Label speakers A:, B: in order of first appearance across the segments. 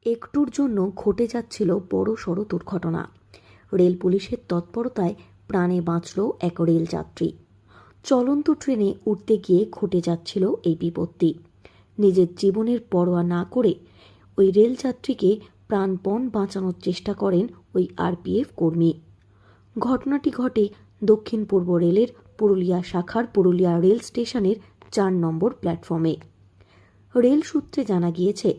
A: একটুর জন্য ঘটে যাচ্ছিল বড়সড় দুর্ঘটনা। রেল পুলিশের তৎপরতায় প্রাণে বাঁচল এক রেল যাত্রী। চলন্ত ট্রেনে উঠতে গিয়ে ঘটে যাচ্ছিল এই বিপত্তি। নিজের জীবনের পরোয়া না করে ওই রেল যাত্রীকে প্রাণপণ বাঁচানোর চেষ্টা করেন ওই আরপিএফ কর্মী। ঘটনাটি ঘটে দক্ষিণ পূর্ব রেলের পুরুলিয়া শাখার পুরুলিয়া রেল স্টেশনের 4 নম্বর প্ল্যাটফর্মে। রেল সূত্রে জানা গিয়েছে,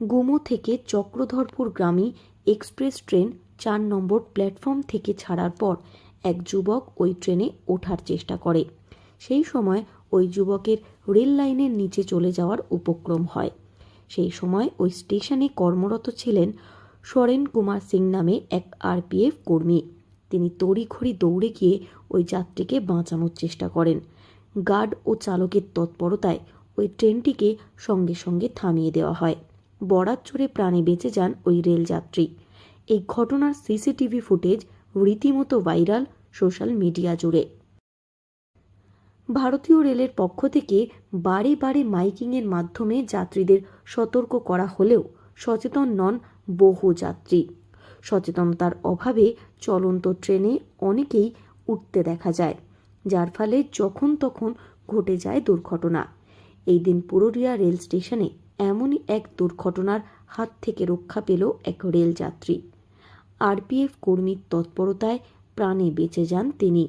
A: গুমো থেকে চক্রধরপুর গ্রামী এক্সপ্রেস ট্রেন 4 নম্বর প্ল্যাটফর্ম থেকে ছাড়ার পর এক যুবক ওই ট্রেনে ওঠার চেষ্টা করে। সেই সময় ওই যুবকের রেল লাইনের নিচে চলে যাওয়ার উপক্রম হয়। সেই সময় ওই স্টেশনে কর্মরত ছিলেন সরেন কুমার সিং নামে এক আরপিএফ কর্মী। তিনি তড়িঘড়ি দৌড়ে গিয়ে ওই যাত্রীকে বাঁচানোর চেষ্টা করেন। গার্ড ও চালকের তৎপরতায় ওই ট্রেনটিকে সঙ্গে সঙ্গে থামিয়ে দেওয়া হয়। বরাত জোরে প্রাণে বেঁচে যান ওই রেলযাত্রী। এই ঘটনার সিসিটিভি ফুটেজ রীতিমতো ভাইরাল সোশ্যাল মিডিয়া জুড়ে। ভারতীয় রেলের পক্ষ থেকে বারে বারে মাইকিংয়ের মাধ্যমে যাত্রীদের সতর্ক করা হলেও সচেতন নন বহু যাত্রী। সচেতনতার অভাবে চলন্ত ট্রেনে অনেকেই উঠতে দেখা যায়, যার ফলে যখন তখন ঘটে যায় দুর্ঘটনা। এই দিন পুরুলিয়া রেল স্টেশনে এমনই এক দুর্ঘটনার হাত থেকে রক্ষা পেল এক রেল যাত্রী। আরপিএফ কর্মীর তৎপরতায় প্রাণে বেঁচে যান তিনি।